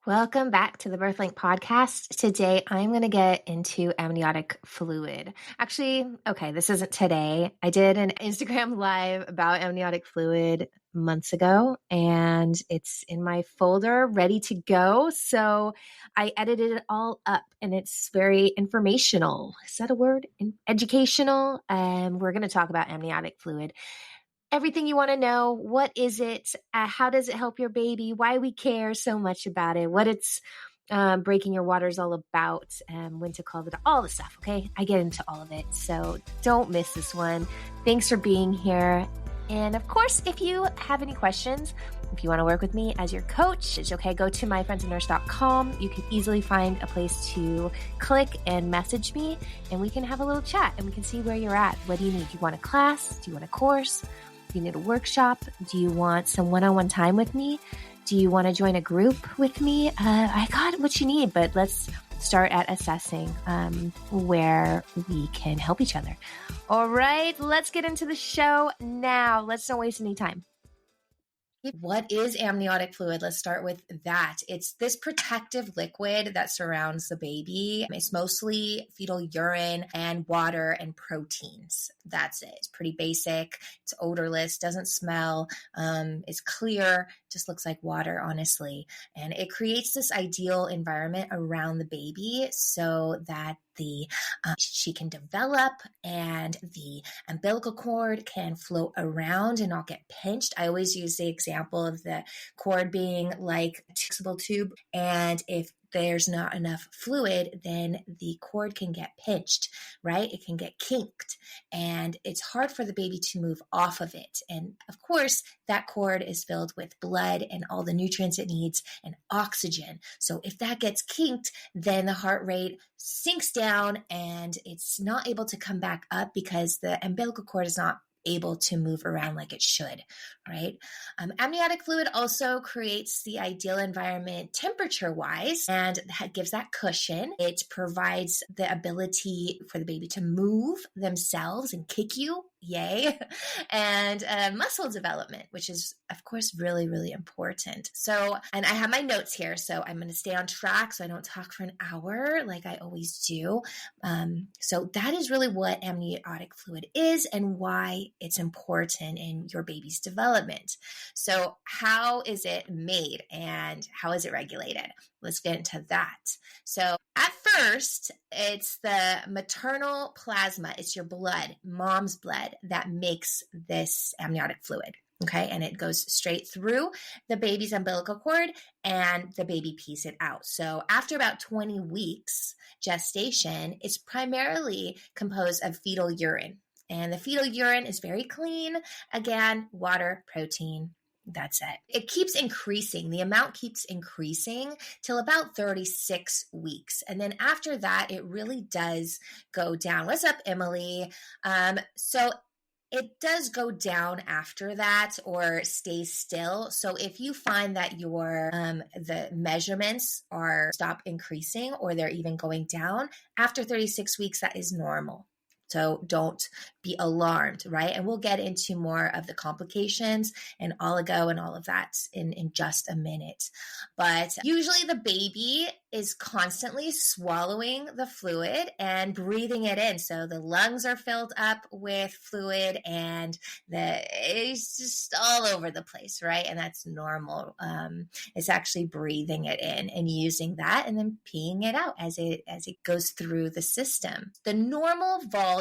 Welcome back to the BirthLink podcast. Today, I'm going to get into amniotic fluid. Actually, okay, this isn't today. I did an Instagram live about amniotic fluid months ago, and it's in my folder ready to go. So I edited it all up, and it's very informational. Is that a word? Educational. We're going to talk about amniotic fluid. Everything you want to know. What is it? How does it help your baby? Why we care so much about it? What it's breaking your water is all about, when to call it, all the stuff. Okay. I get into all of it. So don't miss this one. Thanks for being here. And of course, if you have any questions, if you want to work with me as your coach, it's okay. Go to myfriendsandnurse.com. You can easily find a place to click and message me, and we can have a little chat and we can see where you're at. What do you need? Do you want a class? Do you want a course? Do you need a workshop? Do you want some one-on-one time with me? Do you want to join a group with me? I got what you need, but let's start at assessing where we can help each other. All right, let's get into the show now. Let's don't waste any time. What is amniotic fluid? Let's start with that. It's this protective liquid that surrounds the baby. It's mostly fetal urine and water and proteins. That's it. It's pretty basic. It's odorless, doesn't smell. It's clear, just looks like water, honestly. And it creates this ideal environment around the baby so that she can develop and the umbilical cord can float around and not get pinched. I always use the example of the cord being like a flexible tube, and if there's not enough fluid, then the cord can get pinched, right? It can get kinked, and it's hard for the baby to move off of it. And of course, that cord is filled with blood and all the nutrients it needs and oxygen. So if that gets kinked, then the heart rate sinks down and it's not able to come back up because the umbilical cord is not able to move around like it should, right? Amniotic fluid also creates the ideal environment temperature-wise, and that gives that cushion. It provides the ability for the baby to move themselves and kick you, yay, and muscle development, which is, of course, really, really important. So, and I have my notes here, so I'm going to stay on track so I don't talk for an hour like I always do. So that is really what amniotic fluid is and why it's important in your baby's development. So how is it made and how is it regulated? Let's get into that. So at first, it's the maternal plasma. It's your blood, mom's blood, that makes this amniotic fluid. Okay. And it goes straight through the baby's umbilical cord and the baby pees it out. So after about 20 weeks gestation, it's primarily composed of fetal urine. And the fetal urine is very clean. Again, water, protein. That's it. It keeps increasing. The amount keeps increasing till about 36 weeks. And then after that, it really does go down. What's up, Emily? So it does go down after that or stays still. So if you find that your the measurements are stop increasing or they're even going down, after 36 weeks, that is normal. So don't be alarmed, right? And we'll get into more of the complications and oligo and all of that in just a minute. But usually the baby is constantly swallowing the fluid and breathing it in. So the lungs are filled up with fluid and it's just all over the place, right? And that's normal. It's actually breathing it in and using that and then peeing it out as it goes through the system. The normal volume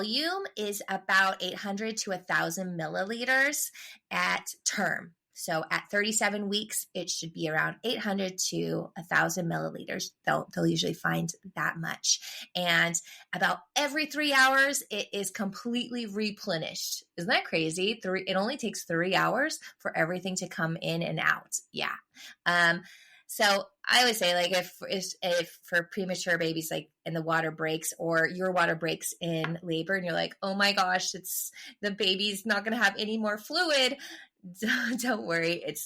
is about 800 to 1,000 milliliters at term. So at 37 weeks, it should be around 800 to 1,000 milliliters. They'll usually find that much. And about every 3 hours, it is completely replenished. Isn't that crazy? It only takes 3 hours for everything to come in and out. Yeah. So I always say, like, if for premature babies, like, and the water breaks or your water breaks in labor and you're like, oh my gosh, the baby's not going to have any more fluid. Don't worry. It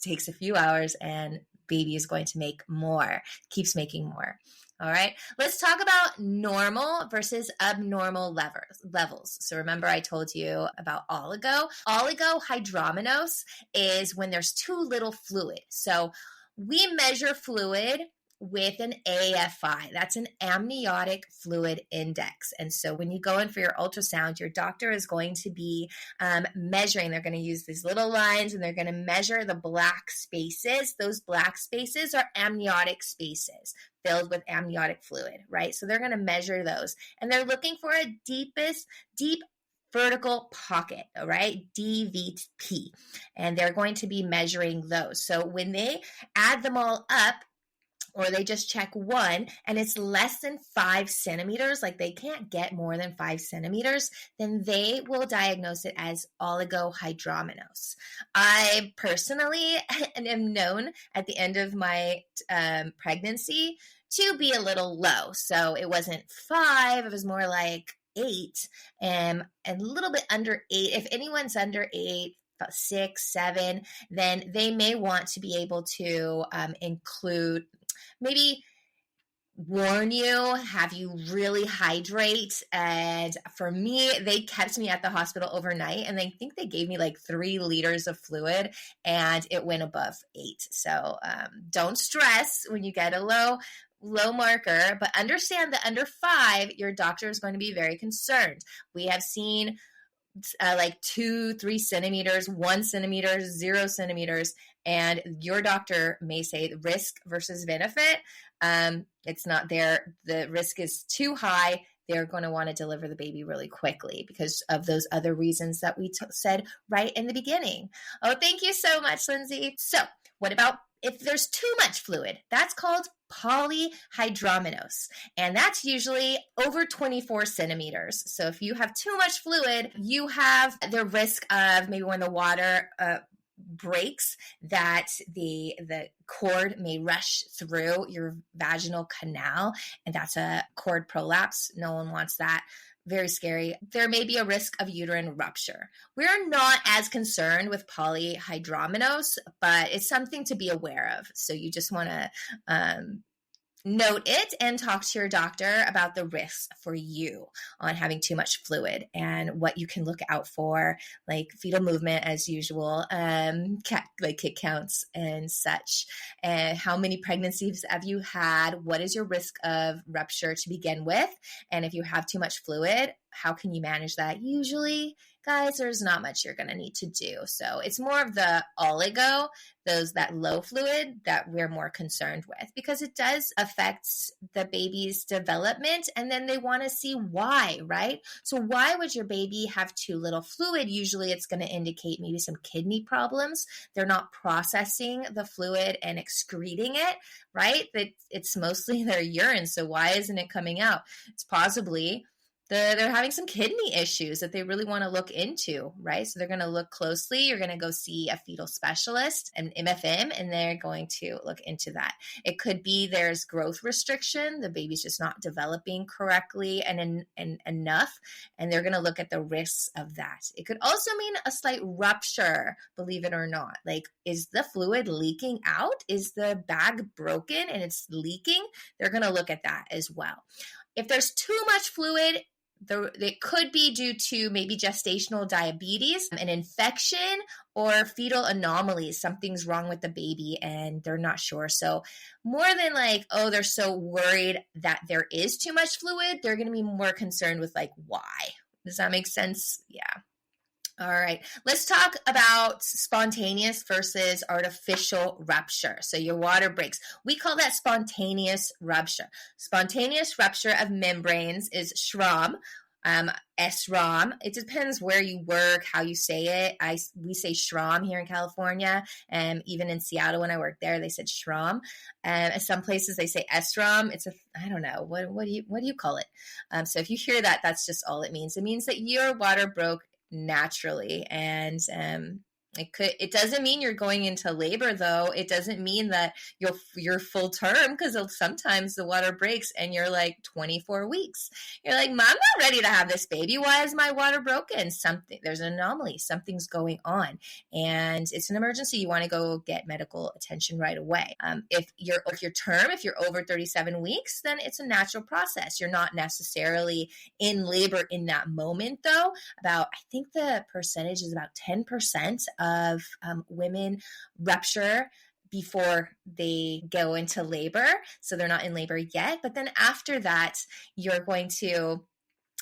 takes a few hours and baby is going to make more, keeps making more. All right. Let's talk about normal versus abnormal levels. So remember I told you about oligo. Oligohydramnios is when there's too little fluid. So We measure fluid with an AFI. That's an amniotic fluid index. And so when you go in for your ultrasound, your doctor is going to be measuring. They're going to use these little lines and they're going to measure the black spaces. Those black spaces are amniotic spaces filled with amniotic fluid, right? So they're going to measure those. And they're looking for a deep vertical pocket, all right, DVP, and they're going to be measuring those. So when they add them all up, or they just check one and it's less than 5 centimeters, like they can't get more than 5 centimeters, then they will diagnose it as oligohydramnios. I personally am known at the end of my pregnancy to be a little low. So it wasn't 5, it was more like 8, and a little bit under 8. If anyone's under 8, about 6, 7, then they may want to be able to include, maybe warn you, have you really hydrate. And for me, they kept me at the hospital overnight, and they think they gave me like 3 liters of fluid, and it went above 8. So don't stress when you get a low marker, but understand that under 5, your doctor is going to be very concerned. We have seen like 2, 3 centimeters, 1 centimeter, 0 centimeters, and your doctor may say risk versus benefit. It's not there. The risk is too high. They're going to want to deliver the baby really quickly because of those other reasons that we said right in the beginning. Oh, thank you so much, Lindsay. So what about if there's too much fluid? That's called polyhydramnios, and that's usually over 24 centimeters. So if you have too much fluid, you have the risk of maybe when the water breaks, that the cord may rush through your vaginal canal, and that's a cord prolapse. No one wants that. Very scary. There may be a risk of uterine rupture. We're not as concerned with polyhydramnios, but it's something to be aware of. So you just want to note it and talk to your doctor about the risks for you on having too much fluid and what you can look out for, like fetal movement as usual, like kick counts and such. And how many pregnancies have you had? What is your risk of rupture to begin with? And if you have too much fluid, how can you manage that? Usually, guys, there's not much you're going to need to do. So it's more of the oligo, that low fluid, that we're more concerned with, because it does affect the baby's development, and then they want to see why, right? So why would your baby have too little fluid? Usually it's going to indicate maybe some kidney problems. They're not processing the fluid and excreting it, right? It's mostly their urine. So why isn't it coming out? It's possibly they're having some kidney issues that they really want to look into, right? So they're going to look closely. You're going to go see a fetal specialist, an MFM, and they're going to look into that. It could be there's growth restriction. The baby's just not developing correctly and enough, and they're going to look at the risks of that. It could also mean a slight rupture, believe it or not. Like, is the fluid leaking out? Is the bag broken and it's leaking? They're going to look at that as well. If there's too much fluid, it could be due to maybe gestational diabetes, an infection, or fetal anomalies. Something's wrong with the baby and they're not sure. So more than like, oh, they're so worried that there is too much fluid, they're going to be more concerned with like, why? Does that make sense? Yeah. All right, let's talk about spontaneous versus artificial rupture. So your water breaks. We call that spontaneous rupture. Spontaneous rupture of membranes is SROM. SROM. It depends where you work, how you say it. We say SROM here in California, and even in Seattle when I worked there, they said SROM. Some places they say SROM. I don't know, what do you call it? So if you hear that, that's just all it means. It means that your water broke naturally, and it doesn't mean you're going into labor, though. It doesn't mean that you're full term, because sometimes the water breaks and you're like 24 weeks. You're like, Mom, I'm not ready to have this baby. Why is my water broken? There's an anomaly. Something's going on, and it's an emergency. You want to go get medical attention right away. If you're over 37 weeks, then it's a natural process. You're not necessarily in labor in that moment, though. I think the percentage is about 10% of women rupture before they go into labor. So they're not in labor yet. But then after that, you're going to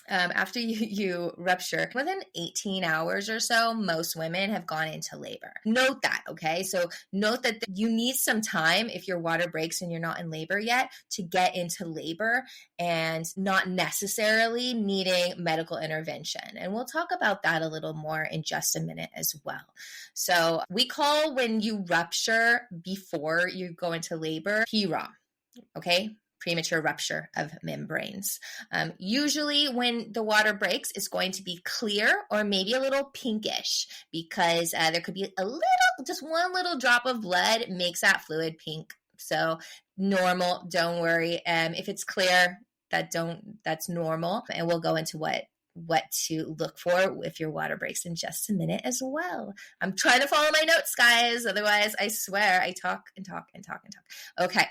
after you rupture, within 18 hours or so, most women have gone into labor. Note that, okay? So note that you need some time if your water breaks and you're not in labor yet to get into labor, and not necessarily needing medical intervention. And we'll talk about that a little more in just a minute as well. So we call when you rupture before you go into labor PROM, okay? Premature rupture of membranes. Usually when the water breaks, it's going to be clear or maybe a little pinkish, because there could be just one little drop of blood makes that fluid pink. So normal, don't worry. If it's clear, that's normal. And we'll go into what to look for if your water breaks in just a minute as well. I'm trying to follow my notes, guys. Otherwise, I swear I talk and talk and talk and talk. Okay.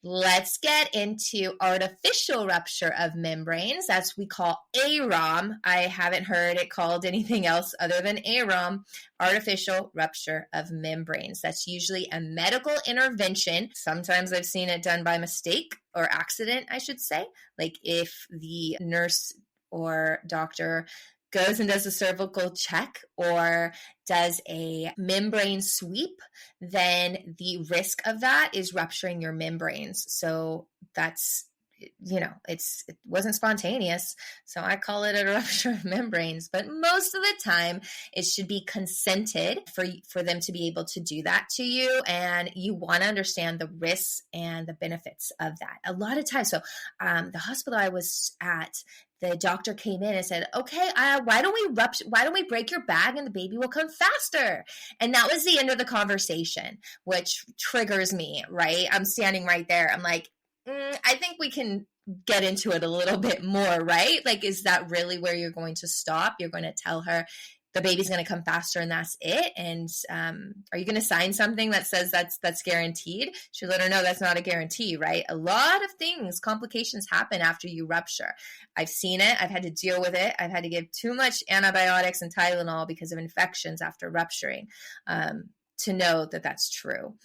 Let's get into artificial rupture of membranes. That's we call AROM. I haven't heard it called anything else other than AROM, artificial rupture of membranes. That's usually a medical intervention. Sometimes I've seen it done by mistake or accident, I should say. Like if the nurse or doctor goes and does a cervical check or does a membrane sweep, then the risk of that is rupturing your membranes. So that's, it wasn't spontaneous. So I call it a rupture of membranes. But most of the time, it should be consented for them to be able to do that to you. And you want to understand the risks and the benefits of that. A lot of times, so the hospital I was at, the doctor came in and said, okay, why don't we break your bag and the baby will come faster? And that was the end of the conversation, which triggers me, right? I'm standing right there. I'm like, I think we can get into it a little bit more, right? Like, is that really where you're going to stop? You're going to tell her the baby's going to come faster and that's it? And are you going to sign something that says that's guaranteed? Should let her know that's not a guarantee, right? A lot of things, complications happen after you rupture. I've seen it. I've had to deal with it. I've had to give too much antibiotics and Tylenol because of infections after rupturing to know that that's true.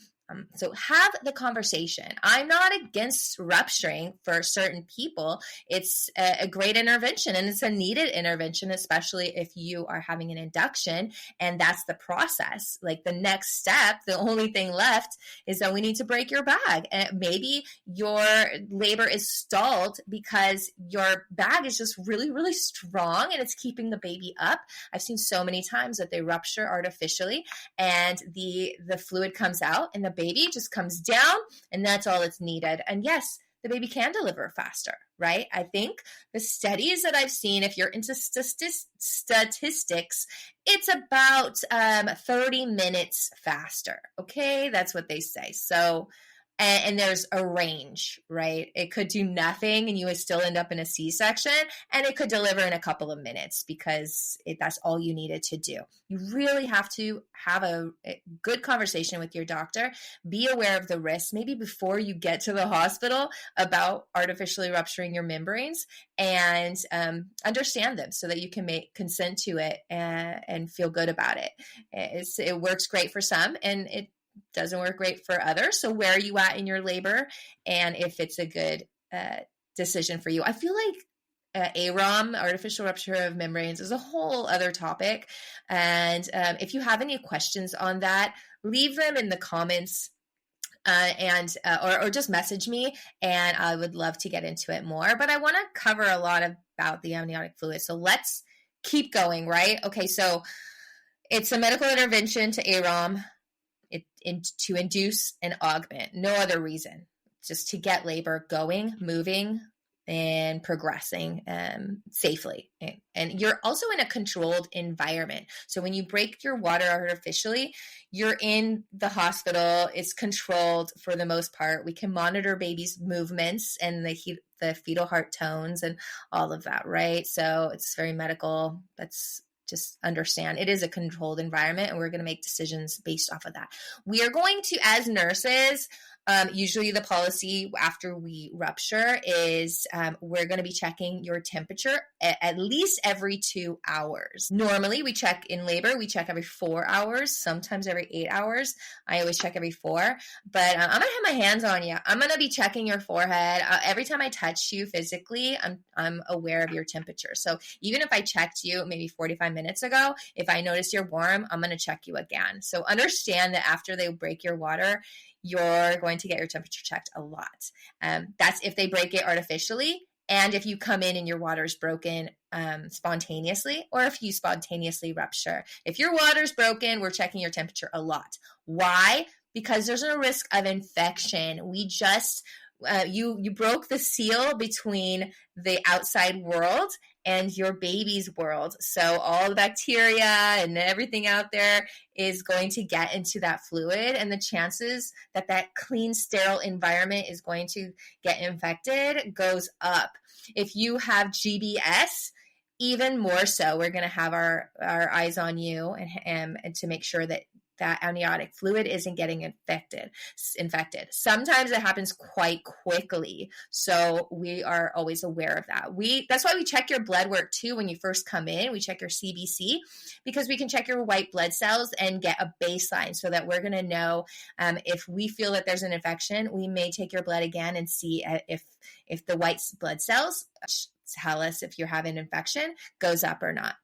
So have the conversation. I'm not against rupturing for certain people. It's a great intervention and it's a needed intervention, especially if you are having an induction and that's the process. Like the next step, the only thing left is that we need to break your bag. And maybe your labor is stalled because your bag is just really, really strong and it's keeping the baby up. I've seen so many times that they rupture artificially and the fluid comes out and the baby just comes down and that's all it's needed. And yes, the baby can deliver faster, right? I think the studies that I've seen, if you're into statistics, it's about 30 minutes faster. Okay, that's what they say. So, and there's a range, right? It could do nothing and you would still end up in a C-section, and it could deliver in a couple of minutes because that's all you needed to do. You really have to have a good conversation with your doctor. Be aware of the risks, maybe before you get to the hospital, about artificially rupturing your membranes, and understand them so that you can consent to it and feel good about it. It works great for some and it doesn't work great for others. So where are you at in your labor and if it's a good decision for you? I feel like AROM, artificial rupture of membranes, is a whole other topic. And if you have any questions on that, leave them in the comments or just message me and I would love to get into it more. But I want to cover a lot about the amniotic fluid. So let's keep going, right? Okay, so it's a medical intervention to AROM. To induce and augment, no other reason, just to get labor going, moving, and progressing safely. And you're also in a controlled environment. So when you break your water artificially, you're in the hospital. It's controlled for the most part. We can monitor baby's movements and the fetal heart tones and all of that, right? So it's very medical. Just understand it is a controlled environment and we're going to make decisions based off of that. We are going to, as nurses, Usually the policy after we rupture is we're going to be checking your temperature at least every 2 hours. Normally we check in labor, we check every 4 hours, sometimes every 8 hours. I always check every 4, but I'm going to have my hands on you. I'm going to be checking your forehead. Every time I touch you physically, I'm aware of your temperature. So even if I checked you maybe 45 minutes ago, if I notice you're warm, I'm going to check you again. So understand that after they break your water, you're going to get your temperature checked a lot. That's if they break it artificially, and if you come in and your water is broken spontaneously, or if you spontaneously rupture. If your water's broken, we're checking your temperature a lot. Why? Because there's a risk of infection. We just you broke the seal between the outside world and your baby's world. So all the bacteria and everything out there is going to get into that fluid, and the chances that that clean, sterile environment is going to get infected goes up. If you have GBS, even more so, we're going to have our eyes on you and to make sure that that amniotic fluid isn't getting infected. Sometimes it happens quite quickly, so we are always aware of that. That's why we check your blood work too when you first come in. We check your CBC because we can check your white blood cells and get a baseline so that we're going to know if we feel that there's an infection. We may take your blood again and see if the white blood cells tell us if you have an infection goes up or not.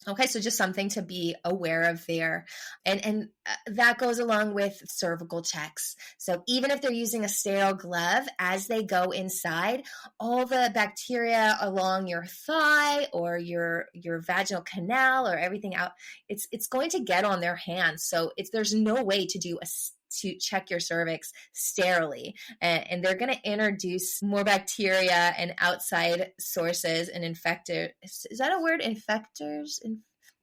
Okay, so just something to be aware of there. And that goes along with cervical checks. So even if they're using a sterile glove, as they go inside, all the bacteria along your thigh or your vaginal canal or everything out, it's going to get on their hands. So there's no way to check your cervix sterilely, and they're going to introduce more bacteria and outside sources and infectors. Is that a word? Infectors?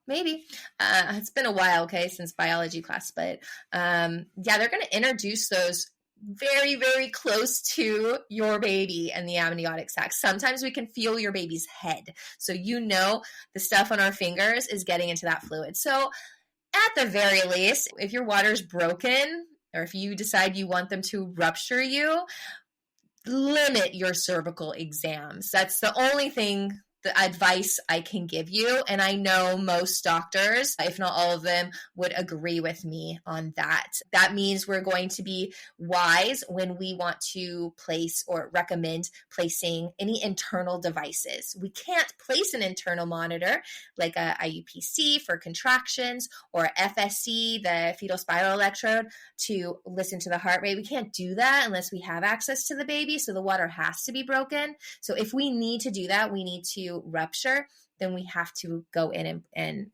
Maybe. It's been a while, okay, since biology class, but yeah, they're going to introduce those very, very close to your baby and the amniotic sac. Sometimes we can feel your baby's head. So the stuff on our fingers is getting into that fluid. So at the very least, if your water's broken, or if you decide you want them to rupture you, limit your cervical exams. That's the only thing, the advice I can give you. And I know most doctors, if not all of them, would agree with me on that. That means we're going to be wise when we want to place or recommend placing any internal devices. We can't place an internal monitor like a IUPC for contractions or FSC, the fetal spiral electrode, to listen to the heart rate. We can't do that unless we have access to the baby. So the water has to be broken. So if we need to do that, we need to rupture, then we have to go in and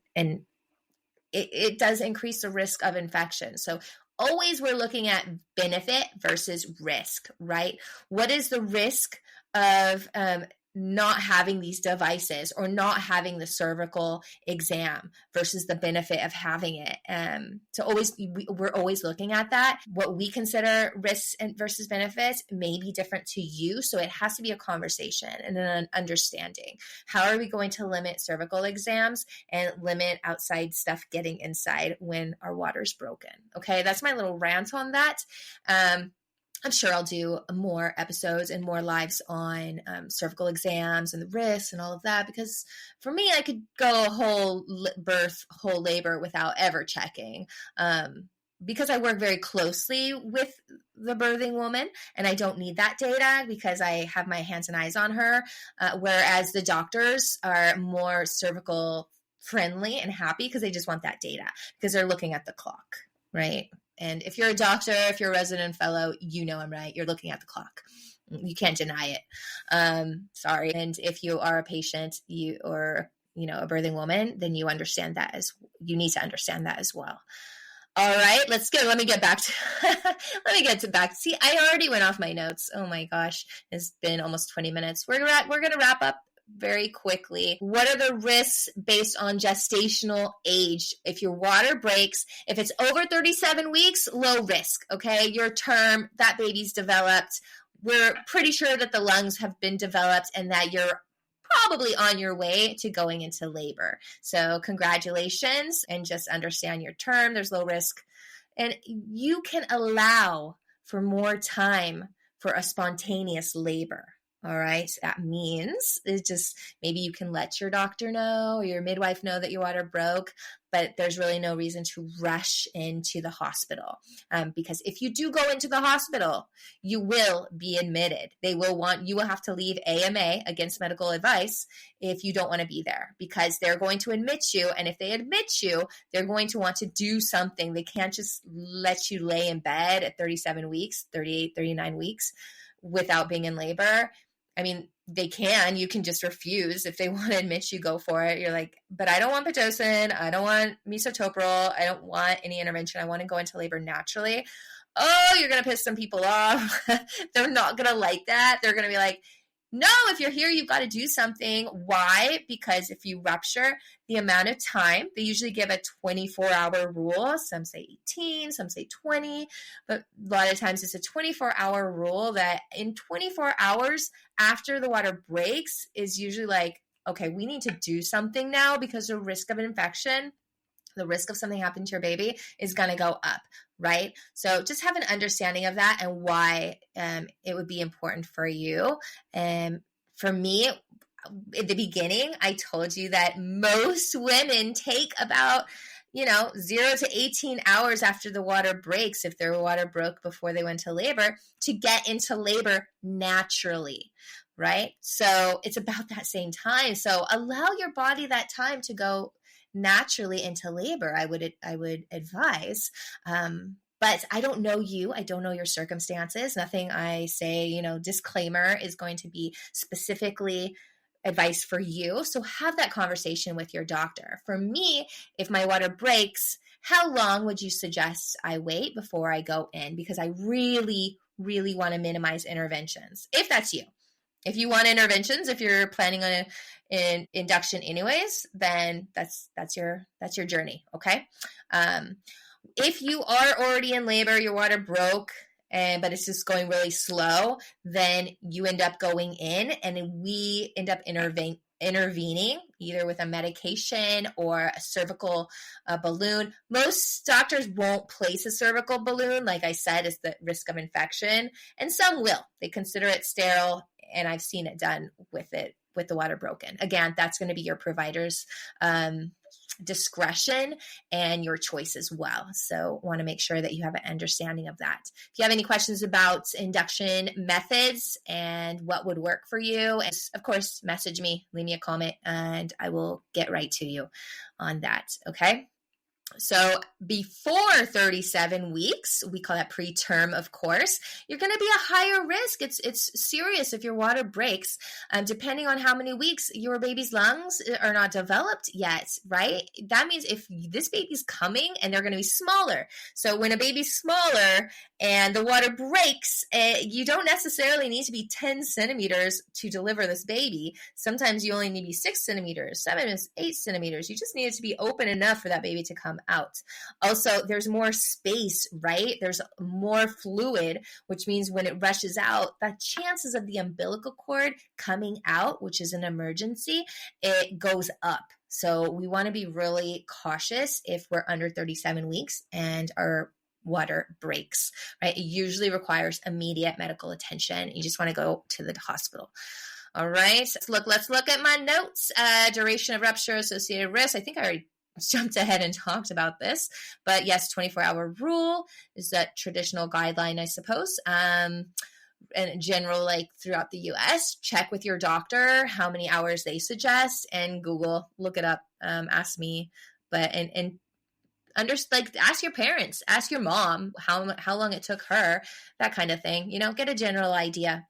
it does increase the risk of infection. So always we're looking at benefit versus risk, right? What is the risk of not having these devices or not having the cervical exam versus the benefit of having it? So we're always looking at that. What we consider risks versus benefits may be different to you. So it has to be a conversation and an understanding. How are we going to limit cervical exams and limit outside stuff getting inside when our water's broken? Okay, that's my little rant on that. I'm sure I'll do more episodes and more lives on cervical exams and the risks and all of that, because for me, I could go a whole labor without ever checking, because I work very closely with the birthing woman and I don't need that data because I have my hands and eyes on her, whereas the doctors are more cervical friendly and happy because they just want that data because they're looking at the clock, right? And if you're a doctor, if you're a resident fellow, you know I'm right. You're looking at the clock. You can't deny it. Sorry. And if you are a patient, or a birthing woman, then you need to understand that as well. All right, let me get back to See, I already went off my notes. Oh my gosh, it's been almost 20 minutes. We're going to wrap up very quickly. What are the risks based on gestational age? If your water breaks, if it's over 37 weeks, low risk, okay? Your term, that baby's developed. We're pretty sure that the lungs have been developed and that you're probably on your way to going into labor. So congratulations, and just understand your term. There's low risk. And you can allow for more time for a spontaneous labor. All right. So that means it's just maybe you can let your doctor know or your midwife know that your water broke, but there's really no reason to rush into the hospital. Because if you do go into the hospital, you will be admitted. You will have to leave AMA, against medical advice, if you don't want to be there, because they're going to admit you. And if they admit you, they're going to want to do something. They can't just let you lay in bed at 37 weeks, 38, 39 weeks without being in labor. I mean, they can. You can just refuse. If they want to admit you, go for it. You're like, but I don't want Pitocin. I don't want misotopril. I don't want any intervention. I want to go into labor naturally. Oh, you're going to piss some people off. They're not going to like that. They're going to be like, no, if you're here, you've got to do something. Why? Because if you rupture, the amount of time, they usually give a 24-hour rule. Some say 18, some say 20, but a lot of times it's a 24-hour rule that in 24 hours after the water breaks is usually like, okay, we need to do something now because the risk of an infection, the risk of something happening to your baby is going to go up, right? So just have an understanding of that and why it would be important for you. For me, at the beginning, I told you that most women take about 0 to 18 hours after the water breaks, if their water broke before they went to labor, to get into labor naturally, right? So it's about that same time. So allow your body that time to go naturally into labor, I would advise. But I don't know you. I don't know your circumstances. Nothing I say, disclaimer is going to be specifically advice for you. So have that conversation with your doctor. For me, if my water breaks, how long would you suggest I wait before I go in? Because I really, really want to minimize interventions. If that's you. If you want interventions, if you're planning on an induction anyways, then that's your journey, okay? If you are already in labor, your water broke, but it's just going really slow, then you end up going in, and we end up intervening either with a medication or a cervical balloon. Most doctors won't place a cervical balloon. Like I said, it's the risk of infection, and some will. They consider it sterile, and I've seen it done with the water broken. Again, that's going to be your provider's discretion and your choice as well. So want to make sure that you have an understanding of that. If you have any questions about induction methods and what would work for you, and of course, message me, leave me a comment, and I will get right to you on that. Okay. So before 37 weeks, we call that preterm, of course, you're going to be a higher risk. It's serious if your water breaks. Depending on how many weeks your baby's lungs are not developed yet, right? That means if this baby's coming and they're going to be smaller. So when a baby's smaller and the water breaks, you don't necessarily need to be 10 centimeters to deliver this baby. Sometimes you only need to be 6 centimeters, 7, 8 centimeters. You just need it to be open enough for that baby to come out. Also, there's more space, right? There's more fluid, which means when it rushes out, the chances of the umbilical cord coming out, which is an emergency, it goes up. So we want to be really cautious if we're under 37 weeks and our water breaks, right? It usually requires immediate medical attention. You just want to go to the hospital. All right, let's look at my notes. Duration of rupture, associated risk. I think I already jumped ahead and talked about this, but yes, 24-hour rule is that traditional guideline, I suppose. And in general, like throughout the US, check with your doctor how many hours they suggest, and Google, look it up, ask me, but and ask your parents, ask your mom how long it took her, that kind of thing. Get a general idea.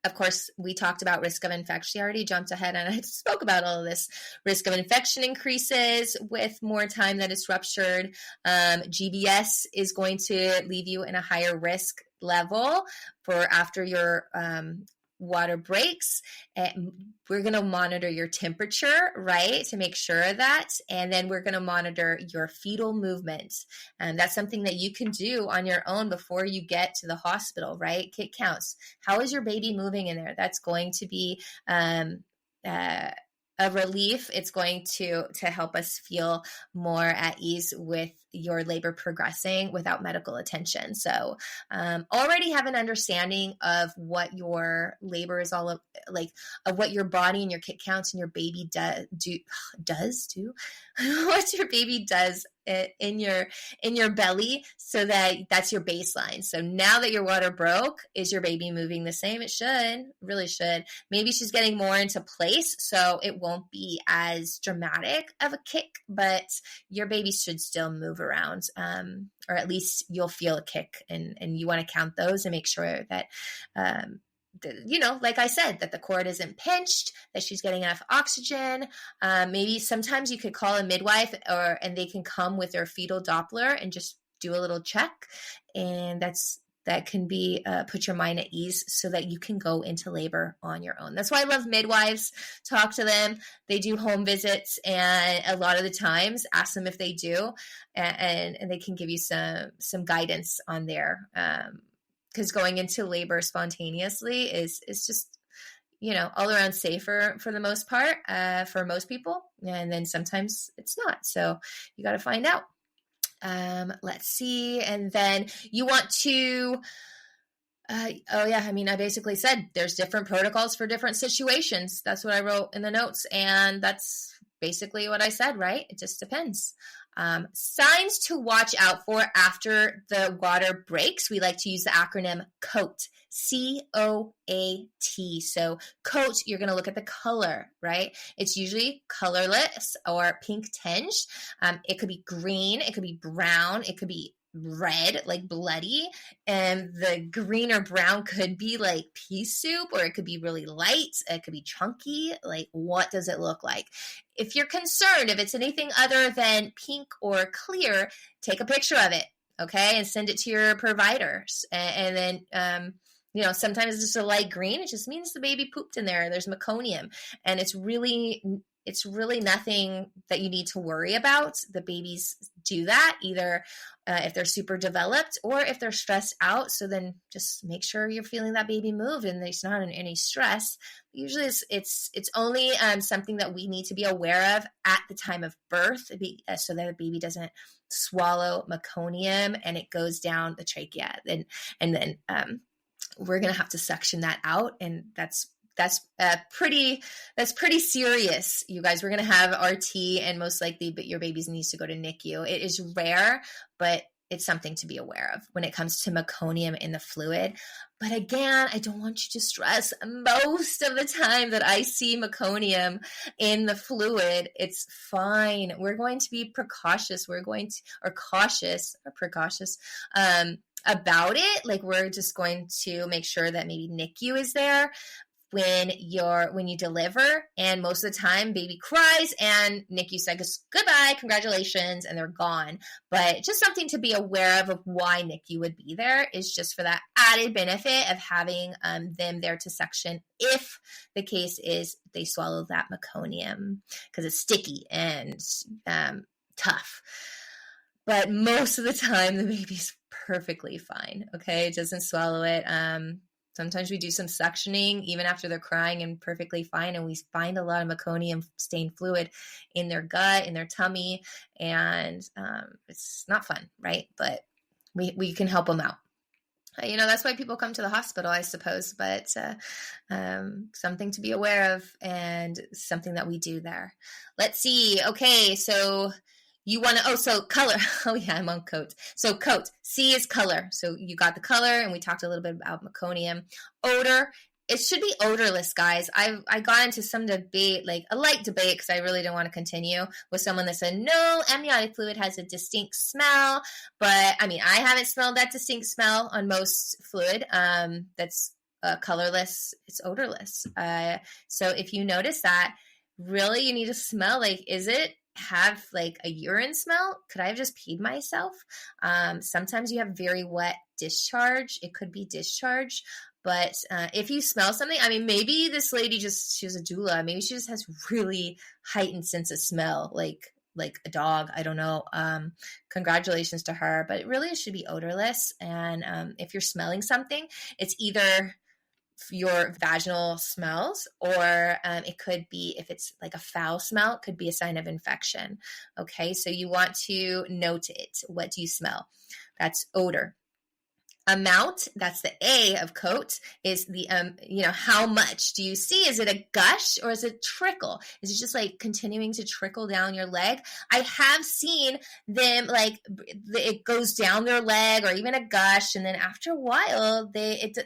Of course, we talked about risk of infection. I already jumped ahead and I spoke about all of this. Risk of infection increases with more time that it's ruptured. GBS is going to leave you in a higher risk level for after your water breaks. We're going to monitor your temperature, right, to make sure of that. And then we're going to monitor your fetal movement. And that's something that you can do on your own before you get to the hospital, right? It counts. How is your baby moving in there? That's going to be a a relief. It's going to help us feel more at ease with your labor progressing without medical attention. So already have an understanding of what your labor is all of, like of what your body and your kick counts and your baby does do what your baby does in your belly, so that's your baseline. So now that your water broke, is your baby moving the same? It should, really should. Maybe she's getting more into place, so it won't be as dramatic of a kick, but your baby should still move around, or at least you'll feel a kick, and you want to count those and make sure that like I said, that the cord isn't pinched, that she's getting enough oxygen. Maybe sometimes you could call a midwife, and they can come with their fetal Doppler and just do a little check. And that can be put your mind at ease so that you can go into labor on your own. That's why I love midwives. Talk to them. They do home visits, and a lot of the times ask them if they do, and they can give you some guidance on there. Because going into labor spontaneously is just, all around safer for the most part, for most people. And then sometimes it's not. So you got to find out. Let's see. And then you want to, I basically said there's different protocols for different situations. That's what I wrote in the notes. And that's basically what I said, right? It just depends. Signs to watch out for after the water breaks. We like to use the acronym COAT, COAT. So COAT, you're going to look at the color, right? It's usually colorless or pink tinged. It could be green. It could be brown. It could be red, like bloody, and the green or brown could be like pea soup, or it could be really light, it could be chunky. Like, what does it look like? If you're concerned, if it's anything other than pink or clear, take a picture of it, okay, and send it to your providers. And then sometimes it's just a light green. It just means the baby pooped in there. There's meconium, and it's really nothing that you need to worry about. The babies do that either if they're super developed or if they're stressed out. So then just make sure you're feeling that baby move and there's not any stress. Usually it's only something that we need to be aware of at the time of birth, so that the baby doesn't swallow meconium and it goes down the trachea. And then we're going to have to suction that out, and that's pretty serious, you guys. We're going to have RT, and most likely, but your baby needs to go to NICU. It is rare, but it's something to be aware of when it comes to meconium in the fluid. But again, I don't want you to stress. Most of the time that I see meconium in the fluid, it's fine. We're going to be precautious. About it. Like, we're just going to make sure that maybe NICU is there when you deliver, and most of the time baby cries and NICU says goodbye, congratulations, and they're gone. But just something to be aware of why NICU would be there is just for that added benefit of having them there to suction if the case is they swallow that meconium, because it's sticky and tough. But most of the time the baby's perfectly fine, okay? It doesn't swallow it. Sometimes we do some suctioning even after they're crying and perfectly fine, and we find a lot of meconium stained fluid in their gut, in their tummy, and it's not fun, right? But we can help them out. That's why people come to the hospital, I suppose, but something to be aware of and something that we do there. Let's see. Okay, so you want to, so color. Oh yeah, I'm on COAT. So COAT, C is color. So you got the color, and we talked a little bit about meconium. Odor, it should be odorless, guys. I got into some debate, like a light debate, because I really didn't want to continue, with someone that said, no, amniotic fluid has a distinct smell. But I haven't smelled that distinct smell on most fluid that's colorless. It's odorless. So if you notice that, really you need to smell, like, is it have like a urine smell? Could I have just peed myself? Sometimes you have very wet discharge. It could be discharge. But if you smell something, maybe this lady she was a doula. Maybe she just has really heightened sense of smell, like a dog. I don't know. Congratulations to her. But really it should be odorless. And if you're smelling something, it's either your vaginal smells, or it could be, if it's like a foul smell, it could be a sign of infection. Okay, so you want to note it. What do you smell? That's odor. Amount, that's the A of coat, is the, how much do you see? Is it a gush or is it trickle? Is it just like continuing to trickle down your leg? I have seen them like it goes down their leg, or even a gush, and then after a while it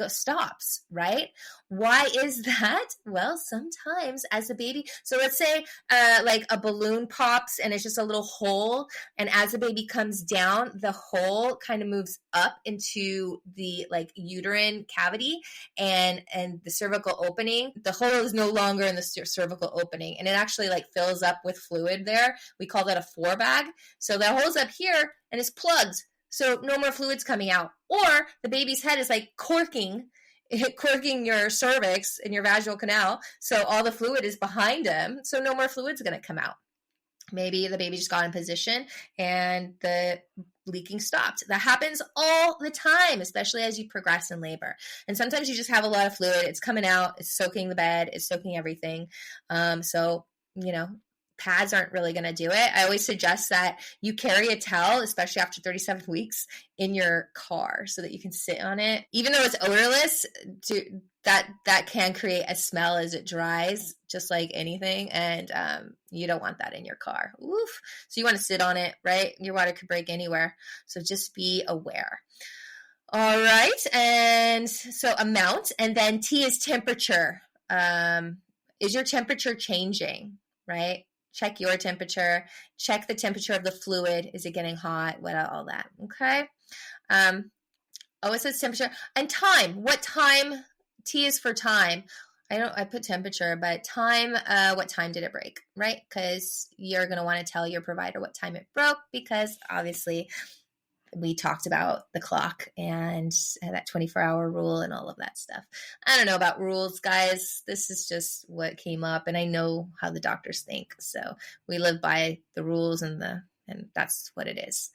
stops, right? Why is that? Well, sometimes as a baby, so let's say like a balloon pops and it's just a little hole, and as the baby comes down, the hole kind of moves up into the like uterine cavity and the cervical opening. The hole is no longer in the cervical opening, and it actually like fills up with fluid there. We call that a forebag. So the hole's up here and it's plugged. So no more fluids coming out. Or the baby's head is like corking your cervix and your vaginal canal. So all the fluid is behind him. So no more fluid's going to come out. Maybe the baby just got in position and the leaking stopped. That happens all the time, especially as you progress in labor. And sometimes you just have a lot of fluid. It's coming out. It's soaking the bed. It's soaking everything. Pads aren't really going to do it. I always suggest that you carry a towel, especially after 37 weeks, in your car so that you can sit on it. Even though it's odorless, that can create a smell as it dries, just like anything. And you don't want that in your car. Oof. So you want to sit on it, right? Your water could break anywhere. So just be aware. All right. And so amount, and then T is temperature. Is your temperature changing, right? Check your temperature. Check the temperature of the fluid. Is it getting hot? All that. Okay. It says temperature and time. What time? T is for time. I put temperature, but time. What time did it break? Right? Because you're going to want to tell your provider what time it broke, because obviously we talked about the clock and that 24-hour rule and all of that stuff. I don't know about rules, guys. This is just what came up, and I know how the doctors think. So we live by the rules, and that's what it is.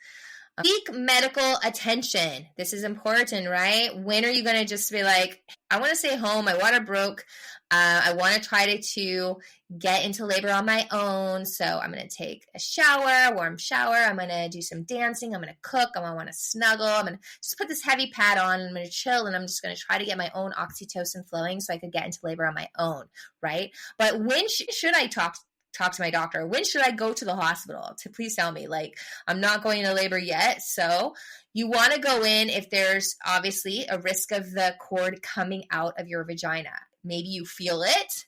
Seek medical attention. This is important, right? When are you going to just be like, I want to stay home. My water broke. I want to try to get into labor on my own. So I'm going to take a warm shower. I'm going to do some dancing. I'm going to cook. I'm going to want to snuggle. I'm going to just put this heavy pad on. And I'm going to chill. And I'm just going to try to get my own oxytocin flowing so I could get into labor on my own, right? But when should I talk to my doctor? When should I go to the hospital? Please tell me. Like, I'm not going into labor yet. So you want to go in if there's obviously a risk of the cord coming out of your vagina. Maybe you feel it,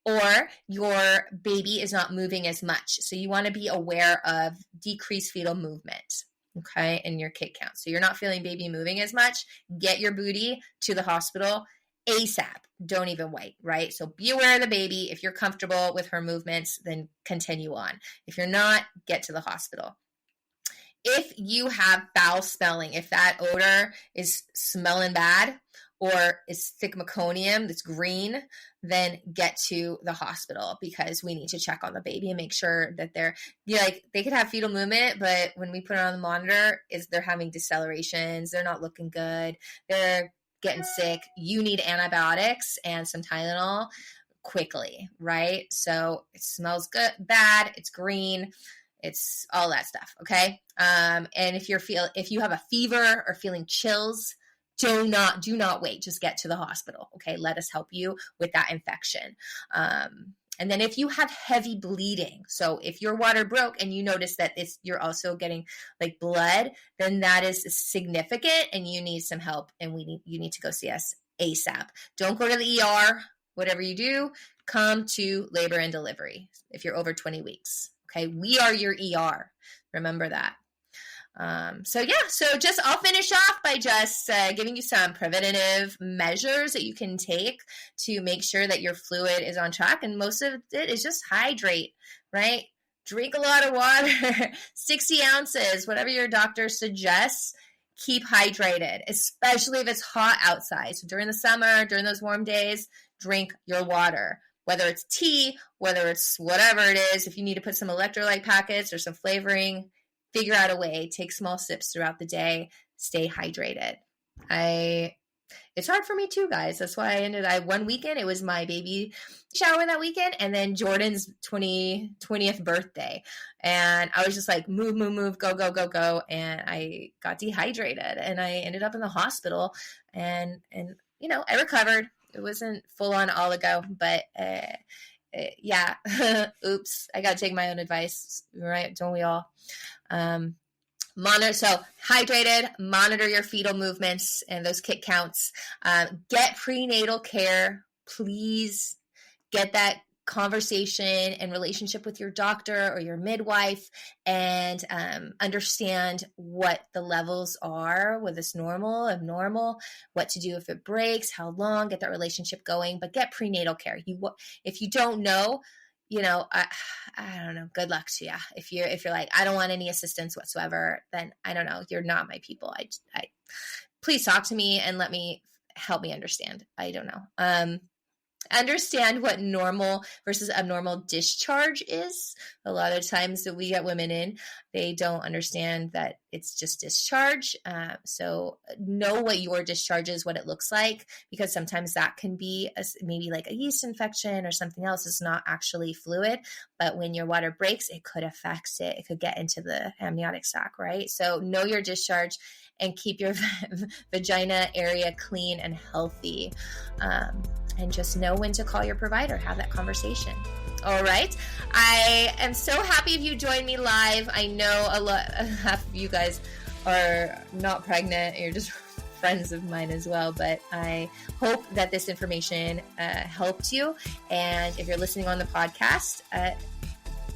or your baby is not moving as much. So you want to be aware of decreased fetal movement, okay, in your kid count. So you're not feeling baby moving as much. Get your booty to the hospital ASAP. Don't even wait, right? So be aware of the baby. If you're comfortable with her movements, then continue on. If you're not, get to the hospital. If you have foul smelling, if that odor is smelling bad or is thick meconium that's green, then get to the hospital, because we need to check on the baby and make sure that they could have fetal movement, but when we put it on the monitor, they're having decelerations, they're not looking good, they're getting sick. You need antibiotics and some Tylenol quickly, right? So it smells good, bad, it's green, it's all that stuff, okay? And if you have a fever or feeling chills, do not wait. Just get to the hospital, okay? Let us help you with that infection. And then if you have heavy bleeding, so if your water broke and you notice that you're also getting like blood, then that is significant and you need some help, and you need to go see us ASAP. Don't go to the ER. Whatever you do, come to labor and delivery if you're over 20 weeks. Okay, we are your ER. Remember that. So I'll finish off by just giving you some preventative measures that you can take to make sure that your fluid is on track. And most of it is just hydrate, right? Drink a lot of water, 60 ounces, whatever your doctor suggests. Keep hydrated, especially if it's hot outside. So during the summer, during those warm days, drink your water. Whether it's tea, whether it's whatever it is, if you need to put some electrolyte packets or some flavoring, figure out a way. Take small sips throughout the day. Stay hydrated. it's hard for me too, guys. That's why one weekend, it was my baby shower that weekend, and then Jordan's 20th birthday. And I was just like, move, go. And I got dehydrated and I ended up in the hospital, and I recovered. It wasn't full on oligo, but yeah, oops, I got to take my own advice, right? Don't we all? So hydrated, monitor your fetal movements and those kick counts. Get prenatal care. Please get that conversation and relationship with your doctor or your midwife, and understand what the levels are, whether it's normal, abnormal, what to do if it breaks, how long, get that relationship going, but get prenatal care. If you don't know, I don't know, good luck to you. If you're like, I don't want any assistance whatsoever, then I don't know, you're not my people. I please talk to me and help me understand. I don't know. Understand what normal versus abnormal discharge is. A lot of times that we get women in, they don't understand that it's just discharge. So know what your discharge is, what it looks like, because sometimes that can be maybe like a yeast infection or something else. It's not actually fluid, but when your water breaks, it could affect it. It could get into the amniotic sac, right? So know your discharge and keep your vagina area clean and healthy. And just know when to call your provider, have that conversation. All right. I am so happy if you joined me live. I know half of you guys are not pregnant. You're just friends of mine as well. But I hope that this information helped you. And if you're listening on the podcast,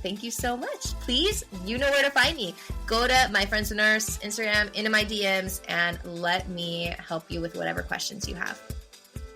thank you so much. Please, you know where to find me. Go to My Friends the Nurse, Instagram, into my DMs, and let me help you with whatever questions you have.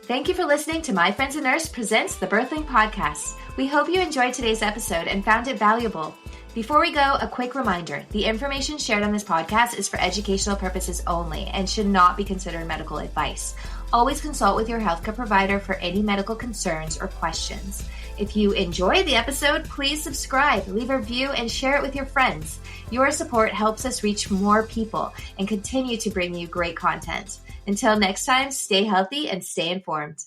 Thank you for listening to My Friends the Nurse presents the Birthing Podcast. We hope you enjoyed today's episode and found it valuable. Before we go, a quick reminder. The information shared on this podcast is for educational purposes only and should not be considered medical advice. Always consult with your healthcare provider for any medical concerns or questions. If you enjoyed the episode, please subscribe, leave a review, and share it with your friends. Your support helps us reach more people and continue to bring you great content. Until next time, stay healthy and stay informed.